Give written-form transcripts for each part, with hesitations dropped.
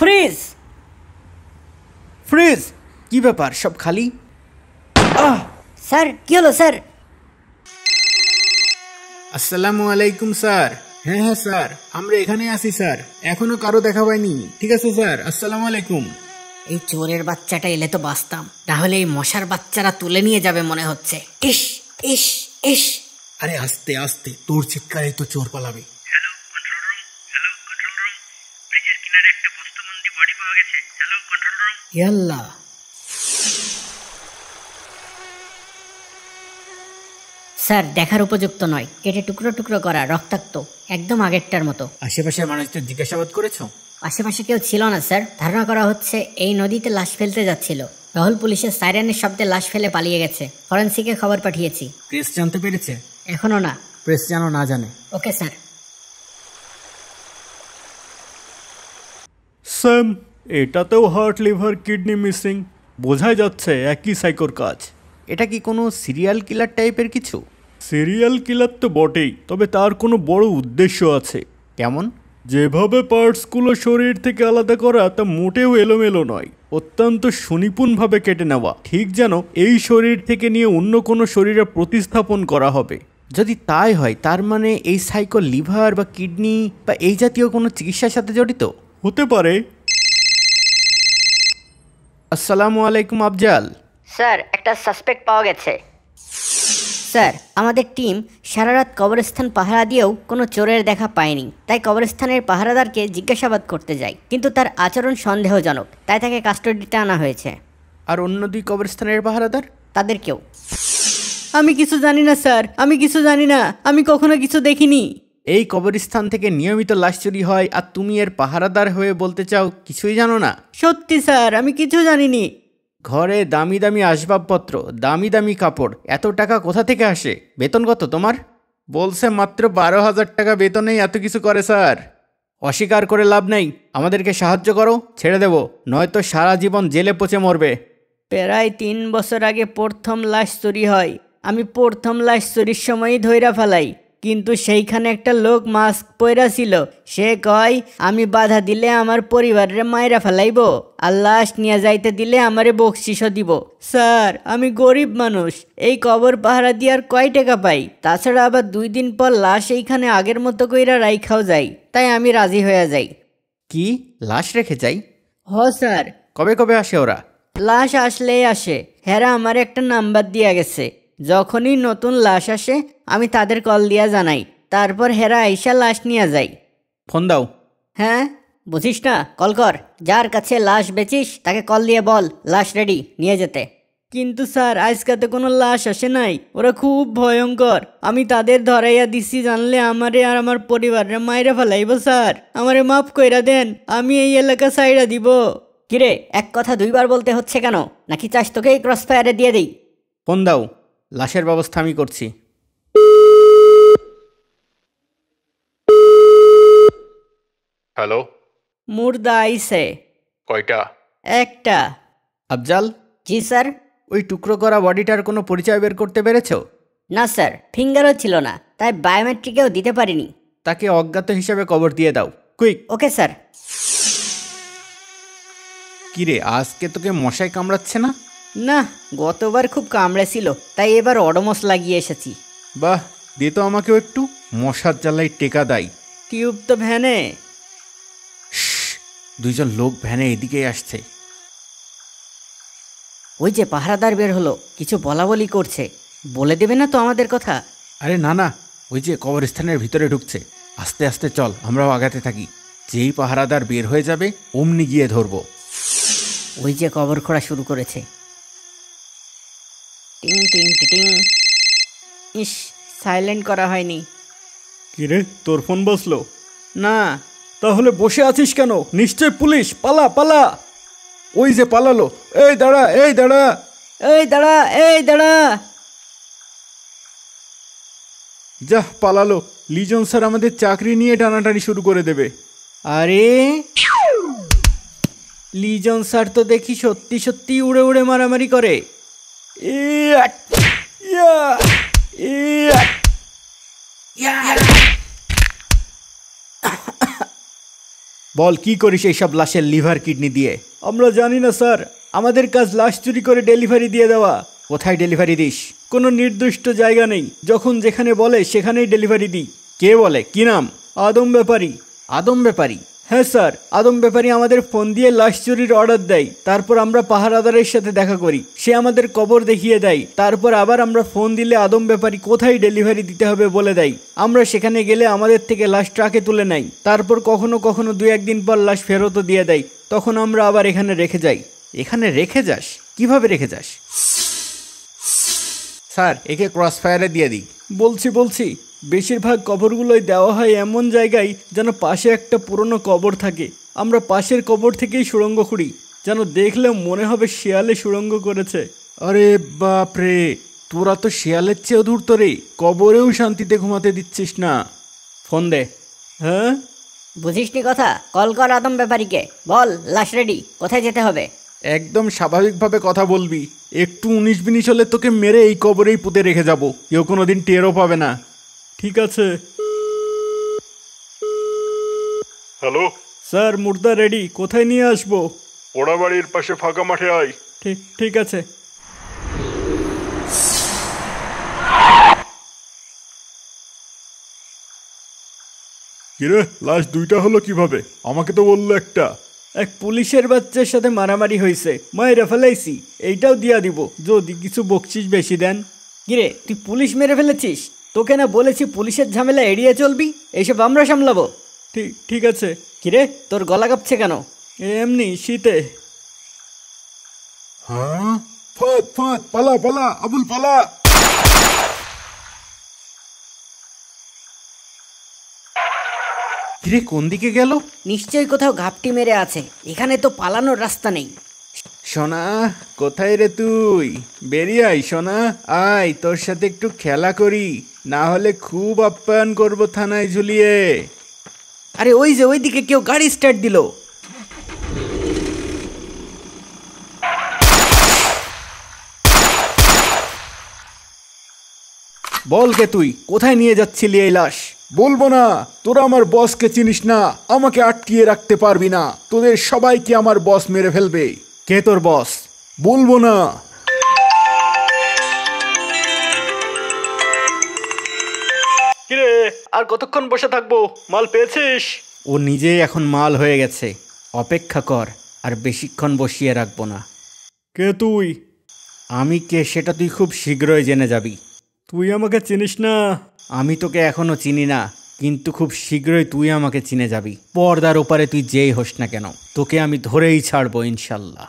Fridge fridge কি ব্যাপার, সব খালি? স্যার কি হলো স্যার? আসসালামু আলাইকুম স্যার। হ্যাঁ হ্যাঁ স্যার, আমরা এখানে আছি স্যার, এখনো কারো দেখা পাইনি। ঠিক আছে স্যার, আসসালামু আলাইকুম। এই চোরের বাচ্চাটা এলে তো বাঁচতাম, তাহলে এই মশার বাচ্চারা তুলে নিয়ে যাবে মনে হচ্ছে। ইস ইস ইস। আরে আস্তে আস্তে, তোর চিৎকারে তো চোর পালাবে। Hello control room, hello control room, ব্রিজের কিনারে একটা বস্তুবন্দি বডি পাওয়া গেছে। Hello control room. ইয়াল্লাহ। স্যার দেখার উপযুক্ত নয়, কেটে টুকরো টুকরো করা, রক্তাক্ত, একদম আগেরটার মতো। আশেপাশের মানুষদের জিজ্ঞাসাবাদ করেছো? আশেপাশে কেউ ছিল না স্যার। ধারণা করা হচ্ছে এই নদীতে লাশ ফেলতে যাচ্ছিল। টহল পুলিশের সাইরেনের শব্দে লাশ ফেলে পালিয়ে গেছে। ফরেন্সিকে খবর পাঠিয়েছি। প্রেস জানতে পেরেছে? এখনো না। প্রেস যেন না জানে। Okay sir. স্যাম, এটাতেও হার্ট, লিভার, কিডনি মিসিং। বোঝাই যাচ্ছে একই সাইকোর কাজ। এটা কি কোনো সিরিয়াল কিলার টাইপের কিছু? সিরিয়াল কিলার তো বটেই, তবে তার কোনো বড় উদ্দেশ্য আছে। কেমন? যেভাবে পার্টসগুলো শরীর থেকে আলাদা করা তা মোটেও এলোমেলো নয়, অত্যন্ত সুনিপুণভাবে কেটে নেওয়া, ঠিক যেন এই শরীর থেকে নিয়ে অন্য কোনো শরীরে প্রতিস্থাপন করা হবে। যদি তাই হয়, তার মানে এই সাইকো লিভার বা কিডনি বা এই জাতীয় কোনো চিকিৎসার সাথে জড়িত হতে পারে। আসসালামু আলাইকুম আফজাল। স্যার একটা সাসপেক্ট পাওয়া গেছে। স্যার আমাদের টিম সারা রাত কবরস্থান পাহারা দিয়েও কোনো চোরের দেখা পায়নি। তাই কবরস্থানের পাহারাদারকে জিজ্ঞাসাবাদ করতে যাই, কিন্তু তার আচরণ সন্দেহজনক, তাই তাকে কাস্টডিতে আনা হয়েছে। আর অন্য দুই কবরস্থানের পাহারাদার? তাদেরকেও। আমি কিছু জানি না স্যার, আমি কিছু জানি না, আমি কখনো কিছু দেখিনি। এই কবরস্থান থেকে নিয়মিত লাশ চুরি হয়, আর তুমি এর পাহারাদার হয়ে বলতে চাও কিছুই জানো না? সত্যি স্যার, আমি কিছু জানিনি। ঘরে দামি দামি আসবাবপত্র, দামি দামি কাপড়, এত টাকা কোথা থেকে আসে? বেতন কত তোমার? বলছে মাত্র 12,000 টাকা বেতনেই এত কিছু করে স্যার। অস্বীকার করে লাভ নেই, আমাদেরকে সাহায্য করো, ছেড়ে দেব, নয়তো সারা জীবন জেলে পচে মরবে। প্রায় 3 বছর আগে প্রথম লাশ চুরি হয়। আমি প্রথম লাশ চুরির সময়ই ধইরা ফেলাই, কিন্তু সেইখানে একটা লোক মাস্ক পইরা ছিল। সে কয় আমি বাধা দিলে আমার পরিবারের মায়েরা ফেলাইব, আর লাশ নিয়ে যাইতে দিলে আমারে বকশিসও দিব। স্যার আমি গরিব মানুষ, এই কবর পাহারা দিয়ে আর কয় টাকা পাই? তাছাড়া আবার 2 দিন পর লাশ এইখানে আগের মতো কইরা রাইখাও যাই, তাই আমি রাজি হয়ে যাই। কি, লাশ রেখে যাই? হ স্যার। কবে কবে আসে ওরা? লাশ আসলেই আসে। হেরা আমার একটা নাম্বার দিয়া গেছে, যখনই নতুন লাশ আসে আমি তাদের কল দিয়া জানাই, তারপর হেরা আইসা লাশ নিয়ে যাই। ফোন দাও। হ্যাঁ বুঝিস না, কল কর। যার কাছে লাশ বেচিস তাকে কল দিয়ে বল লাশ রেডি, নিয়ে যেতে। কিন্তু স্যার আজকে তো কোনো লাশ আসে নাই, ওরা খুব ভয়ঙ্কর। আমি তাদের ধরাইয়া দিছি, জানলে আমারে আর আমার পরিবারের মায়েরা ফেলাইব। স্যার আমারে মাফ কইরা দেন, আমি এই এলাকা সাইডা দিব। কিরে, এক কথা 2 বার বলতে হচ্ছে কেন? নাকি চাস তোকে এই ক্রস ফায়ারে দিয়ে দিই? ফোন দাও, লাশের ব্যবস্থা আমি করছি। হ্যালো, মুর্দা আইছে। কয়টা? একটা। আফজাল। জি স্যার। ওই টুকরো করা বডিটার কোনো পরিচয় বের করতে পেরেছো? না স্যার, ফিঙ্গারও ছিল না, তাই বায়োমেট্রিকেও দিতে পারিনি। তাকে অজ্ঞাত হিসেবে কবর দিয়ে দাও, কুইক। Okay sir. কিরে, আজকে তোকে মশাই কামড়াচ্ছে না? না, গতবার খুব কামড়েছিল, তাই এবার অডোমস লাগিয়ে এসেছি। বাহ, দে তো আমাকেও একটু, মশার জ্বালাই টেকা দাই। টিউব তো ভ্যানে। দুইজন লোক ভ্যানে এদিকেই আসছে। ওই যে পাহারাদার বের হলো, কিছু বলা বলি করছে। বলে দেবে না তো আমাদের কথা? আরে না না, ওই যে কবরস্থানের ভিতরে ঢুকছে। আস্তে আস্তে চল, আমরাও আগাতে থাকি। যেই পাহারাদার বের হয়ে যাবে অমনি গিয়ে ধরবো। ওই যে কবর খোঁড়া শুরু করেছে। টিং টিং টিং। ইস, সাইলেন্ট করা হয়নি। কিরে, তোর ফোন বসলো? না। তাহলে বসে আছিস কেন? নিশ্চয় পুলিশ, পালা পালা। ওই যে পালালো, এই দাঁড়া, এই দাঁড়া। এই দাঁড়া, এই দাঁড়া। যাহ, পালালো। লিজন স্যার আমাদের চাকরি নিয়ে টানাটানি শুরু করে দেবে। আরে লিজন স্যার তো দেখি সত্যি সত্যি উড়ে উড়ে মারামারি করে। বল কি করিস এইসব লাশের লিভার কিডনি দিয়ে? আমরা জানি না স্যার, আমাদের কাজ লাশ চুরি করে ডেলিভারি দিয়ে দেওয়া। কোথায় ডেলিভারি দিস? কোনো নির্দিষ্ট জায়গা নেই, যখন যেখানে বলে সেখানেই ডেলিভারি দিই। কে বলে, কি নাম? আদম ব্যাপারী। আদম ব্যাপারী? হ্যাঁ স্যার, আদম ব্যাপারী আমাদের ফোন দিয়ে লাশ চুরির অর্ডার দেয়, তারপর আমরা পাহারাদারের সাথে দেখা করি, সে আমাদের কবর দেখিয়ে দেয়, তারপর আবার আমরা ফোন দিলে আদম ব্যাপারী কোথায় ডেলিভারি দিতে হবে বলে দেয়। আমরা সেখানে গেলে আমাদের থেকে লাশ ট্রাকে তুলে নেয়, তারপর কখনো কখনো 2-1 দিন পর লাশ ফেরতও দিয়ে দেয়, তখন আমরা আবার এখানে রেখে যাই। এখানে রেখে যাস? কিভাবে রেখে যাস? স্যার, একে ক্রস ফায়ারে দিয়ে দিই। বলছি বেশিরভাগ কবরগুলোই দেওয়া হয় এমন জায়গায় যেন পাশে একটা পুরনো কবর থাকে। আমরা পাশের কবর থেকেই সুড়ঙ্গ খুঁড়ি, যেন দেখলে মনে হবে শিয়ালে সুড়ঙ্গ করেছে। আরে বাপরে, তোরা তো শিয়ালের চেয়েও ধূর্ত রে, কবরেও শান্তিতে ঘুমাতে দিচ্ছিস না। ফোন দে। হ্যাঁ, বুঝিসনি কথা? কল কর আদম ব্যাপারীকে, বল লাশ রেডি, কোথায় যেতে হবে। একদম স্বাভাবিকভাবে কথা বলবি, একটু 19-20 হলে তোকে মেরে এই কবরেই পুঁতে রেখে যাব, কেউ কোনোদিন টেরও পাবে না। ঠিক আছে হ্যালো, স্যার, মুর্দা রেডি, কোথায় নিয়ে আসবো? পোড়াবাড়ির পাশে ফাঁকা মাঠে আয়। ঠিক আছে। কিরে, লাশ 2টা হলো কিভাবে? আমাকে তো বললো একটা। এক পুলিশের বাচ্চার সাথে মারামারি হয়েছে, মায়েরা ফেলাইছি, এইটাও দিয়া দিব যদি কিছু বকশিস বেশি দেন। কিরে, তুই পুলিশ মেরে ফেলেছিস? তোকে না বলেছি পুলিশের ঝামেলা এড়িয়ে চলবি, এইসব আমরা সামলাবো। ঠিক আছে। কিরে, তোর গলা কাঁপছে কেন? এমনি শীতে। হ্যাঁ, ফাঁদ, পালা আবুল, পালা। কিরে, কোন দিকে গেল? নিশ্চয়ই কোথাও ঘাপটি মেরে আছে, এখানে তো পালানোর রাস্তা নেই। সোনা, কোথায় রে তুই? বেরিয়ে আয় সোনা, আয়, তোর সাথে একটু খেলা করি, না হলে খুব আপ্যায়ন করবো থানায় ঝুলিয়ে। আরে ওই যে ওইদিকে কেউ গাড়ি স্টার্ট দিল। বল কে তুই, কোথায় নিয়ে যাচ্ছিলি এই লাশ? বলবো না, তোরা আমার বসকে চিনিস না, আমাকে আটকিয়ে রাখতে পারবি না, তোদের সবাইকে আমার বস মেরে ফেলবে। কে তোর বস? বলবো না। কিরে, আর কতক্ষণ বসে থাকবো? মাল পেয়েছিস? ও নিজেই এখন মাল হয়ে গেছে, অপেক্ষা কর, আর বেশিক্ষণ বসিয়ে রাখবো না। কে তুই? আমি কে সেটা তুই খুব শীঘ্রই জেনে যাবি। তুই আমাকে চিনিস না? আমি তোকে এখনো চিনি না, কিন্তু খুব শীঘ্রই তুই আমাকে চিনে যাবি। পর্দার ওপারে তুই যেই হোস না কেন, তোকে আমি ধরেই ছাড়বো ইনশাল্লাহ।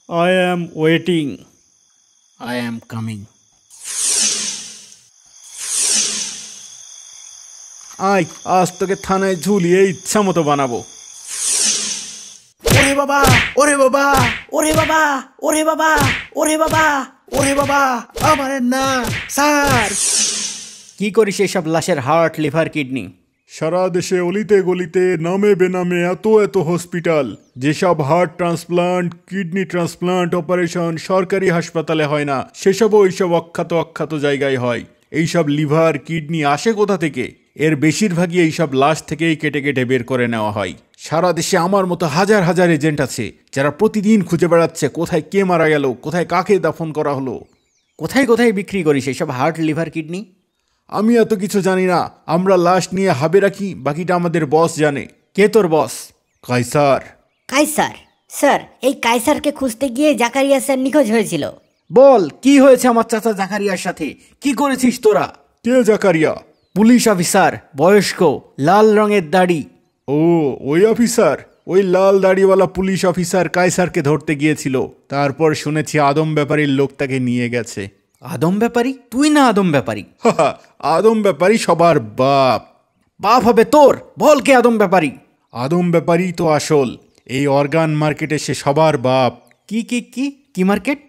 I am waiting. I am coming. আয়, আজ তোকে থানায় ঝুলিয়ে ইচ্ছা মতো বানাবো। ওরে বাবা, ওরে বাবা, ওরে বাবা, ওরে বাবা, ওরে বাবা, ওরে বাবা, আমার না স্যার। কি করিস এসব লাশের হার্ট, লিভার, কিডনি? সারা দেশে অলিতে গলিতে নামে বেনামে এত হসপিটাল, যেসব heart transplant, kidney transplant operation সরকারি হাসপাতালে হয় না, সেসবও ওইসব অখ্যাত জায়গায় হয়। এইসব লিভার, কিডনি আসে কোথা থেকে? এর বেশিরভাগই এইসব লাশ থেকেই কেটে বের করে নেওয়া হয়। সারা দেশে আমার মতো হাজার এজেন্ট আছে, যারা প্রতিদিন খুঁজে বেড়াচ্ছে কোথায় কে মারা গেল, কোথায় কাকে দাফন করা হলো। কোথায় বিক্রি করিস এইসব হার্ট, লিভার, কিডনি? আমি এত কিছু জানি না, আমরা লাশ নিয়ে হাবে রাখি, বাকিটা আমাদের বস জানে। কে তোর বস? কাইসার। কাইসার? স্যার, এই কাইসারকে খুঁজতে গিয়ে জাকারিয়া স্যার নিখোঁজ হয়েছিল। বল, কি হয়েছে আমার চাচা জাকারিয়ার সাথে? কি করেছিস তোরা? কে জাকারিয়া? পুলিশ অফিসার, বয়স্ক, লাল রঙের দাড়ি। ও, ওই অফিসার, ওই লাল দাড়িওয়ালা পুলিশ অফিসার কাইসারকে ধরতে গিয়েছিল, তারপর শুনেছি আদম ব্যাপারীর লোক তাকে নিয়ে গেছে। আদম ব্যাপারী? তুই না আদম ব্যাপারী? আদম ব্যাপারী সবার বাপ। বাপ হবে তোর? বল কে আদম ব্যাপারী? আদম ব্যাপারী তো আসল, এই অর্গান মার্কেটে সে সবার বাপ। কি মার্কেট?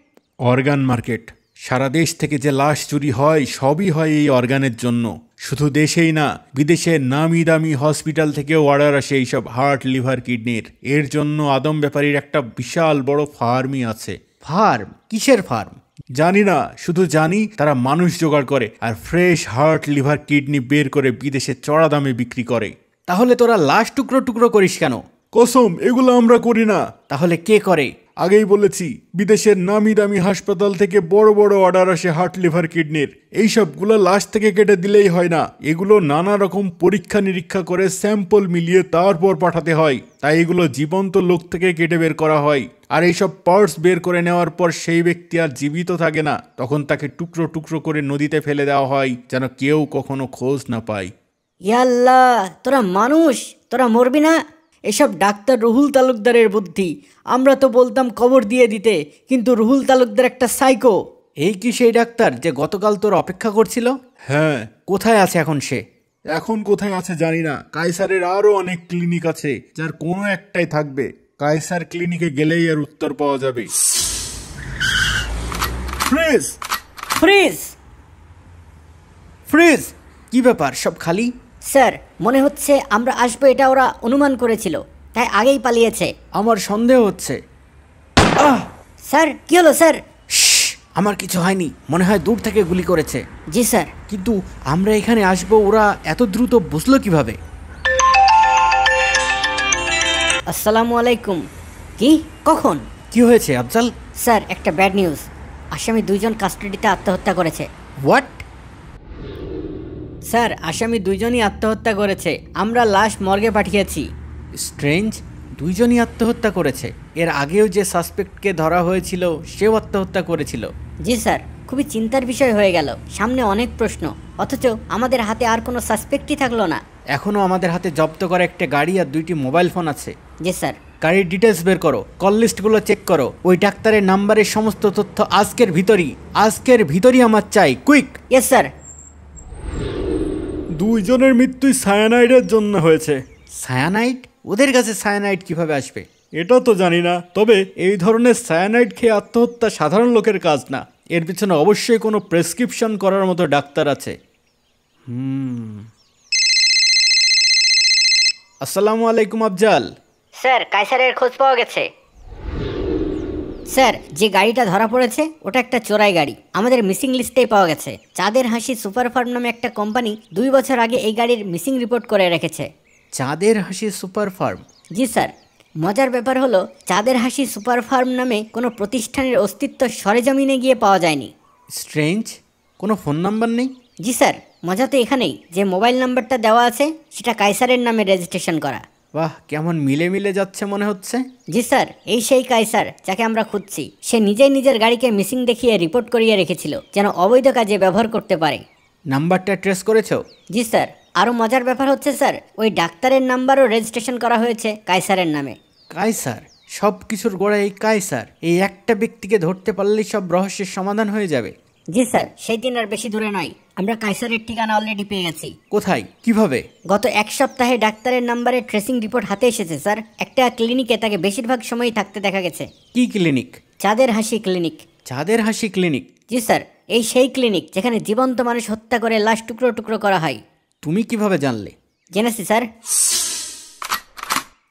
Organ market. সারা দেশ থেকে যে লাশ চুরি হয় সবই হয় এই অর্গানের জন্য। শুধু দেশেই না, বিদেশের নামি দামি হসপিটাল থেকেও অর্ডার আসে এইসব হার্ট, লিভার, কিডনির। এর জন্য আদম ব্যাপারীর একটা বিশাল বড় ফার্মই আছে। ফার্ম? কিসের ফার্ম? জানি না, শুধু জানি তারা মানুষ জোগাড় করে আর ফ্রেশ হার্ট, লিভার, কিডনি বের করে বিদেশে চড়া দামে বিক্রি করে। তাহলে তোরা লাশ টুকরো করিস কেন? কসম, এগুলো আমরা করি না। তাহলে কে করে? আগেই বলেছি, বিদেশের নামি দামি হাসপাতাল থেকে বড় বড় অর্ডার আসে হার্ট, লিভার, কিডনির। এইসবগুলো লাশ থেকে কেটে দিলেই হয় না, এগুলো নানা রকম পরীক্ষা নিরীক্ষা করে স্যাম্পল মিলিয়ে তারপর পাঠাতে হয়। তাই এগুলো জীবন্ত লোক থেকে কেটে বের করা হয়। আর এইসব পার্টস বের করে নেওয়ার পর সেই ব্যক্তি আর জীবিত থাকে না, তখন তাকে টুকরো টুকরো করে নদীতে ফেলে দেওয়া হয়, যেন কেউ কখনো খোঁজ না পায়। ইয়াল্লাহ, তোরা মানুষ, তোরা মরবি না? এসব ডাক্তার রুহুল তালুকদারের বুদ্ধি। আমরা তো বলতাম কবর দিয়ে দিতে, কিন্তু রুহুল তালুকদার একটা সাইকো। এই কি সেই ডাক্তার যে গতকাল তোর অপেক্ষা করছিল? হ্যাঁ। কোথায় আছে এখন সে? এখন কোথায় আছে জানি না। কায়সারের আরো অনেক ক্লিনিক আছে, যার কোনো একটাই থাকবে। কায়সার ক্লিনিকে গেলেই এর উত্তর পাওয়া যাবে। Fridge fridge fridge! কি ব্যাপার, সব খালি? স্যার, মনে হচ্ছে আমরা আসবো এটা ওরা অনুমান করেছিল, তাই আগেই পালিয়েছে। আমার সন্দেহ হচ্ছে। স্যার, কি হলো স্যার? শ্শ্, আমার কিছু হয়নি, মনে হয় দূর থেকে গুলি করেছে। জি স্যার। কিন্তু আমরা এখানে আসবো ওরা এত দ্রুত বুঝলো কিভাবে? আসসালামু আলাইকুম। কি? কখন? কি হয়েছে আফজাল? স্যার, একটা ব্যাড নিউজ। আসামি 2 জন কাস্টাডিতে আত্মহত্যা করেছে। হোয়াট? স্যার, আসামি 2 জনই আত্মহত্যা করেছে। আমরা লাশ মর্গে পাঠিয়েছি। স্ট্রেঞ্জ, 2 জনই আত্মহত্যা করেছে। এর আগেও যে সাসপেক্টকে ধরা হয়েছিল সেও আত্মহত্যা করেছিল। জি স্যার, খুবই চিন্তার বিষয় হয়ে গেল। সামনে অনেক প্রশ্ন, অথচ আমাদের হাতে আর কোনো সাসপেক্টই থাকলো না। এখনো আমাদের হাতে জব্দ করা একটা গাড়ি আর 2টি মোবাইল ফোন আছে। জি স্যার। গাড়ির ডিটেলস বের করো, কল লিস্টগুলো চেক করো। ওই ডাক্তারের নাম্বারের সমস্ত তথ্য আজকের ভিতরই আমার চাই, কুইক। Yes sir. 2 জনের মৃত্যুই সায়ানাইডের জন্য হয়েছে। সায়ানাইড? ওদের কাছে সায়ানাইড কিভাবে আসবে? এটা তো জানি না, তবে এই ধরনের সায়ানাইড খেয়ে আত্মহত্যা সাধারণ লোকের কাজ না। এর পিছনে অবশ্যই কোনো প্রেসক্রিপশন করার মতো ডাক্তার আছে। আসসালামু আলাইকুম আফজাল। স্যার, কায়সারের খোঁজ পাওয়া গেছে। স্যার, যে গাড়িটা ধরা পড়েছে ওটা একটা চোরাই গাড়ি। আমাদের মিসিং লিস্টেই পাওয়া গেছে। চাঁদের হাসি সুপার ফার্ম নামে একটা কোম্পানি 2 বছর আগে এই গাড়ির মিসিং রিপোর্ট করে রেখেছে। চাঁদের হাসি সুপার ফার্ম? জি স্যার। মজার ব্যাপার হলো, চাঁদের হাসি সুপার ফার্ম নামে কোনো প্রতিষ্ঠানের অস্তিত্ব সরেজমিনে গিয়ে পাওয়া যায়নি। স্ট্রেঞ্জ, কোনো ফোন নাম্বার নেই? জি স্যার, মজা তো এখানেই যে মোবাইল নাম্বারটা দেওয়া আছে সেটা কায়সারের নামে রেজিস্ট্রেশন করা। বাহ, কেমন মিলে যাচ্ছে মনে হচ্ছে। জি স্যার, এই সেই কায়সার যাকে আমরা খুঁজছি। সে নিজেই নিজের গাড়িকে মিসিং দেখিয়ে রিপোর্ট করিয়ে রেখেছিল, যেন অবৈধ কাজে ব্যবহার করতে পারে। নাম্বারটা ট্রেস করেছো? জি স্যার। আরও মজার ব্যাপার হচ্ছে স্যার, ওই ডাক্তারের নাম্বারও রেজিস্ট্রেশন করা হয়েছে কায়সারের নামে। কায়সার? সব কিছুর গোড়া এই কায়সার। এই একটা ব্যক্তিকে ধরতে পারলেই সব রহস্যের সমাধান হয়ে যাবে। জি স্যার, সেই দিন আর বেশি দূরে নয়। আমরা কায়সারের ঠিকানা অলরেডি পেয়ে গেছি। কোথায়, কিভাবে? গত 1 সপ্তাহে ডাক্তারের নাম্বারে ট্রেসিং রিপোর্ট হাতে এসেছে স্যার। একটা ক্লিনিকে তাকে বেশিরভাগ সময়ই থাকতে দেখা গেছে। কি ক্লিনিক? চাঁদের হাসি ক্লিনিক। চাঁদের হাসি ক্লিনিক? জি স্যার, এই সেই ক্লিনিক যেখানে জীবন্ত মানুষ হত্যা করে লাশ টুকরো টুকরো করা হয়। তুমি কিভাবে জানলে? জেনেছি স্যার।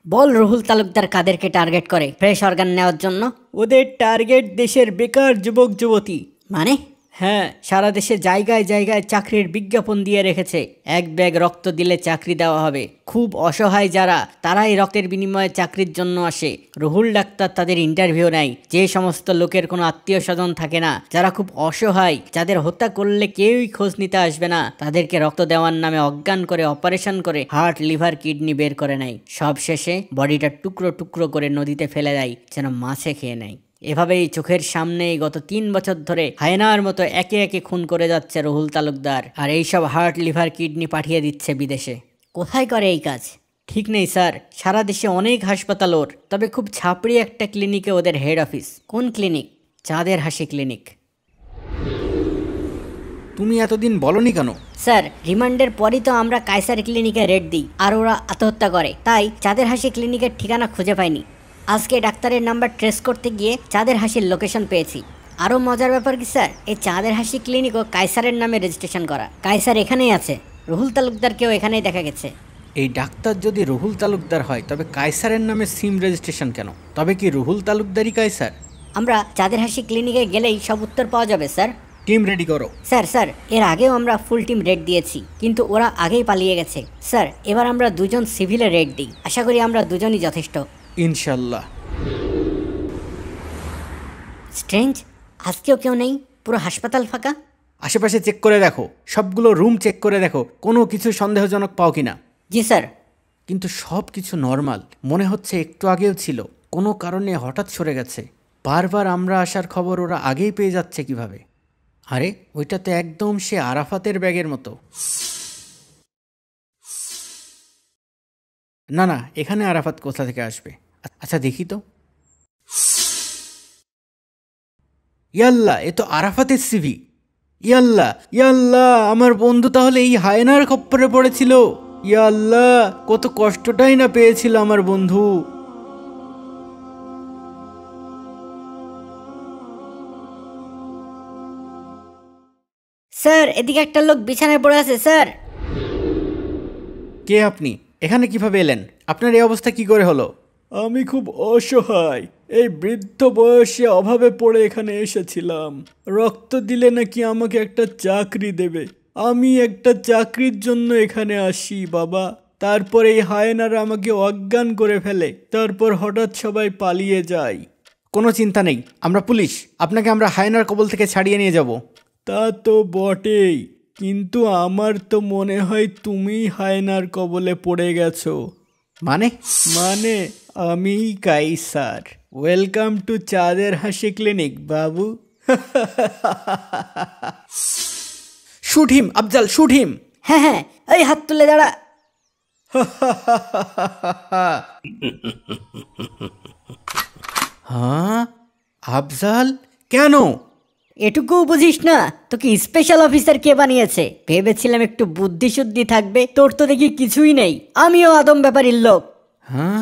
বল, রুহুল তালুকদার কাদেরকে টার্গেট করে ফ্রেশ অর্গান নেওয়ার জন্য? ওদের টার্গেট দেশের বেকার যুবক যুবতী। মানে? হ্যাঁ, সারা দেশে জায়গায় জায়গায় চাকরির বিজ্ঞাপন দিয়ে রেখেছে। 1 ব্যাগ রক্ত দিলে চাকরি দেওয়া হবে। খুব অসহায় যারা, তারাই রক্তের বিনিময়ে চাকরির জন্য আসে। রুহুল ডাক্তার তাদের ইন্টারভিউ নেয়। যে সমস্ত লোকের কোনো আত্মীয় স্বজন থাকে না, যারা খুব অসহায়, যাদের হত্যা করলে কেউই খোঁজ নিতে আসবে না, তাদেরকে রক্ত দেওয়ার নামে অজ্ঞান করে অপারেশন করে হার্ট, লিভার, কিডনি বের করে নেয়। সব শেষে বডিটা টুকরো টুকরো করে নদীতে ফেলে দেয়, যেন মাছে খেয়ে নেয়। এভাবেই চোখের সামনেই গত 3 বছর ধরে হায়নার মতো একে একে খুন করে যাচ্ছে রুহুল তালুকদার। আর এইসব হার্ট, লিভার, কিডনি পাঠিয়ে দিচ্ছে বিদেশে। কোথায় করে এই কাজ? ঠিক নেই স্যার, সারা দেশে অনেক হাসপাতাল ওর, তবে খুব ছাপড়ি একটা ক্লিনিকে ওদের হেড অফিস। কোন ক্লিনিক? চাঁদের হাসি ক্লিনিক। তুমি এতদিন বলনি কেন? স্যার, রিমান্ডের পরই তো আমরা কায়সার ক্লিনিকে রেড দিই, আর ওরা আত্মহত্যা করে। তাই চাঁদের হাসি ক্লিনিকের ঠিকানা খুঁজে পাইনি। আজকে ডাক্তারের নাম্বার ট্রেস করতে গিয়ে চাঁদের হাসির লোকেশন পেয়েছি। আরও মজার ব্যাপার কি স্যার, এই চাঁদের হাসি ক্লিনিকও কায়সারের নামে রেজিস্ট্রেশন করা। কায়সার এখানেই আছে, রুহুল তালুকদারকেও এখানেই দেখা গেছে। এই ডাক্তার যদি রুহুল তালুকদার হয়, তবে কায়সারের নামে সিম রেজিস্ট্রেশন কেন? তবে কি রুহুল তালুকদারই কায়সার? আমরা চাঁদের হাসি ক্লিনিকে গেলেই সব উত্তর পাওয়া যাবে স্যার। টিম রেডি করো। স্যার স্যার, এর আগেও আমরা ফুল টিম রেড দিয়েছি, কিন্তু ওরা আগেই পালিয়ে গেছে। স্যার, এবার আমরা দুজন সিভিলে রেড দিই। আশা করি আমরা দুজনই যথেষ্ট। ইনশাল্লাহ। স্ট্রেঞ্জ, আজকেও কেউ নেই, পুরো হাসপাতাল ফাঁকা। আশেপাশে চেক করে দেখো, সবগুলো রুম চেক করে দেখো কোনো কিছু সন্দেহজনক পাও কিনা। জি স্যার। কিন্তু সব কিছু নর্মাল মনে হচ্ছে, একটু আগেও ছিল, কোনো কারণে হঠাৎ সরে গেছে। বারবার আমরা আসার খবর ওরা আগেই পেয়ে যাচ্ছে কিভাবে? আরে ওইটা তো একদম সে আরাফাতের ব্যাগের মতো। না না, এখানে আরাফাত কোথা থেকে আসবে? আচ্ছা দেখি তো। ইয়াল্লা, এ তো আরাফাতের সিভি। ইয়াল্লা ইয়াল্লা, আমার বন্ধু তাহলে এই হায়নার খপ্পরে পড়েছিল। ইয়াল্লা, কত কষ্টটাই না পেয়েছিল আমার বন্ধু। স্যার, এদিকে একটা লোক বিছানায় পড়ে আছে স্যার। কে আপনি? এখানে কিভাবে এলেন? আপনার এই অবস্থা কি করে হলো? আমি খুব অসহায়, এই বৃদ্ধ বয়সে অভাবে পড়ে এখানে এসেছিলাম। রক্ত দিলে নাকি আমাকে একটা চাকরি দেবে। আমি একটা চাকরির জন্য এখানে আসি বাবা। তারপর এই হায়নারা আমাকে অজ্ঞান করে ফেলে, তারপর হঠাৎ সবাই পালিয়ে যায়। কোনো চিন্তা নেই, আমরা পুলিশ, আপনাকে আমরা হায়নার কবল থেকে ছাড়িয়ে নিয়ে যাব। তা তো বটেই, কিন্তু আমার তো মনে হয় তুমি হায়নার কবলে পড়ে গেছো। মানে আমি কাইসার। ওয়েলকাম টু চাঁদের হাসি ক্লিনিক বাবু। Shoot him Afzal, shoot him. হ্যাঁ হ্যাঁ, এই হাত তুলে দাঁড়া। হ্যাঁ আফজাল, কেন? এটুকুও বুঝিস না? তোকে স্পেশাল অফিসার কে বানিয়েছে? ভেবেছিলাম একটু বুদ্ধি শুদ্ধি থাকবে, তোর তো দেখি কিছুই নেই। আমিও আদম ব্যাপারীর লোক। হ্যাঁ,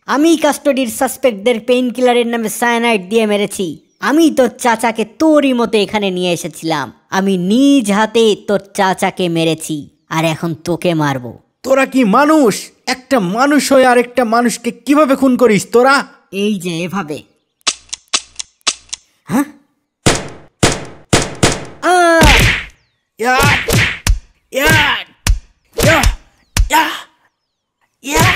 আমি কাস্টডির সাসপেক্টদের পেইন কিলারের নামে সায়ানাইড দিয়ে মেরেছি। আমি তোর চাচাকে তোরই মতো এখানে নিয়ে এসেছিলাম। আমি নিজ হাতে তোর চাচাকে মেরেছি, আর এখন তোকে মারবো। তোরা কি মানুষ? একটা মানুষ হয়ে আরেকটা মানুষকে কিভাবে খুন করিস তোরা? এই যে এভাবে। হ্যাঁ, ইয়া, ইয়া, ইয়া, ইয়া, ইয়া।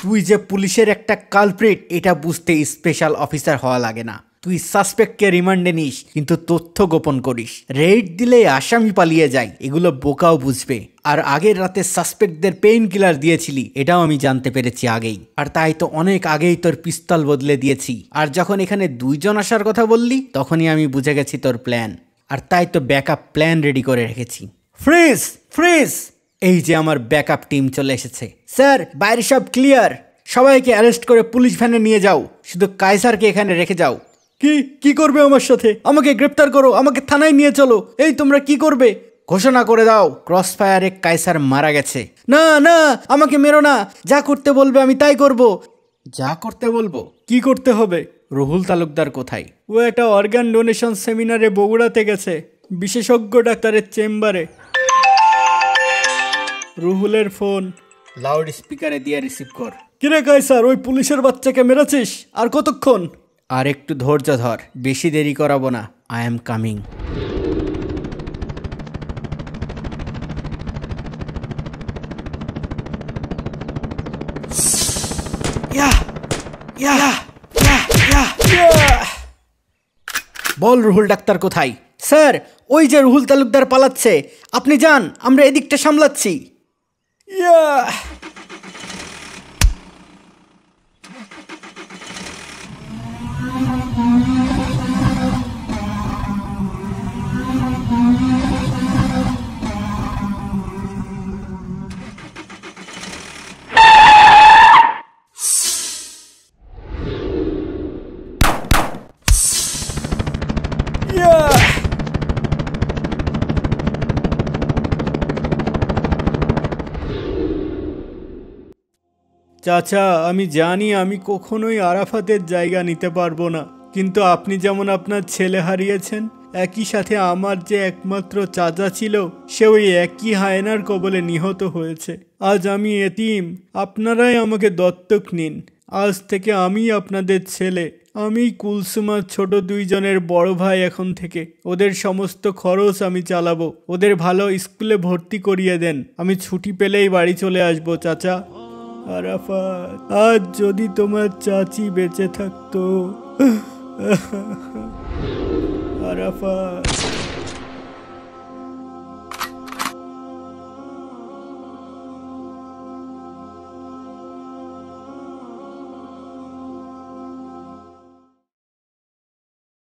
তুই যে পুলিশের একটা কালপ্রিট, এটা বুঝতে স্পেশাল অফিসার হওয়া লাগে না। তুই সাসপেক্টকে রিমান্ডে নিস, কিন্তু তথ্য গোপন করিস। রেড দিলে আসামি পালিয়ে যায়, এগুলো বোকাও বুঝবে। আর আগের রাতে সাসপেক্টদের পেইন কিলার দিয়েছিলি, এটাও আমি জানতে পেরেছি আগেই। আর তাই তো অনেক আগেই তোর পিস্তল বদলে দিয়েছি। আর যখন এখানে দুইজন আসার কথা বললি, তখনই আমি বুঝে গেছি তোর প্ল্যান। আর তাই তো ব্যাকআপ প্ল্যান রেডি করে রেখেছি। ফ্রিজ ফ্রিজ, এই যে আমার ব্যাকআপ টিম চলে এসেছে। স্যার, বাইরে সব ক্লিয়ার, সবাইকে অ্যারেস্ট করে পুলিশ ভ্যানে নিয়ে যাও, শুধু কাইসারকে এখানে রেখে যাও। কি করবে আমার সাথে? আমাকে গ্রেপ্তার করো, আমাকে থানায় নিয়ে চলো। এই তোমরা কি করবে? ঘোষণা করে দাও ক্রস ফায়ারে কাইসার মারা গেছে। না না, আমাকে মেরো না। যা করতে বলবে আমি তাই করব। যা করতে বলবো? কি করতে হবে? রুহুল তালুকদার কোথায়? ও একটা অর্গান ডোনেশন সেমিনারে বগুড়াতে গেছে, বিশেষজ্ঞ ডাক্তারের চেম্বারে। রুহুলের ফোন। লাউড স্পিকারে দিয়ে রিসিভ কর। কিরে কাইসার, ওই পুলিশের বাচ্চাকে মেরেছিস? আর কতক্ষণ? আর একটু ধৈর্য ধর, বেশি দেরি করাবো না। I am coming. Ball Ruhul doctor কোথায়? স্যার, ওই যে রুহুল তালুকদার পালাচ্ছে, আপনি যান, আমরা এদিকটা সামলাচ্ছি। চাচা, আমি জানি আমি কখনোই আরাফাতের জায়গা নিতে পারবো না, কিন্তু আপনি যেমন আপনার ছেলে হারিয়েছেন, একই সাথে আমার যে একমাত্র চাচা ছিল, সে ওই একই হায়নার কবলে নিহত হয়েছে। আজ আমি এতিম, আপনারাই আমাকে দত্তক নিন। আজ থেকে আমি আপনাদের ছেলে। আমি কুলসুমার ছোট দুইজনের বড় ভাই এখন থেকে। ওদের সমস্ত খরচ আমি চালাবো। ওদের ভালো স্কুলে ভর্তি করিয়ে দেন। আমি ছুটি পেলেই বাড়ি চলে আসবো চাচা। আরাফাত, আজ যদি তোমার চাচি বেঁচে থাকতো। আরাফাত।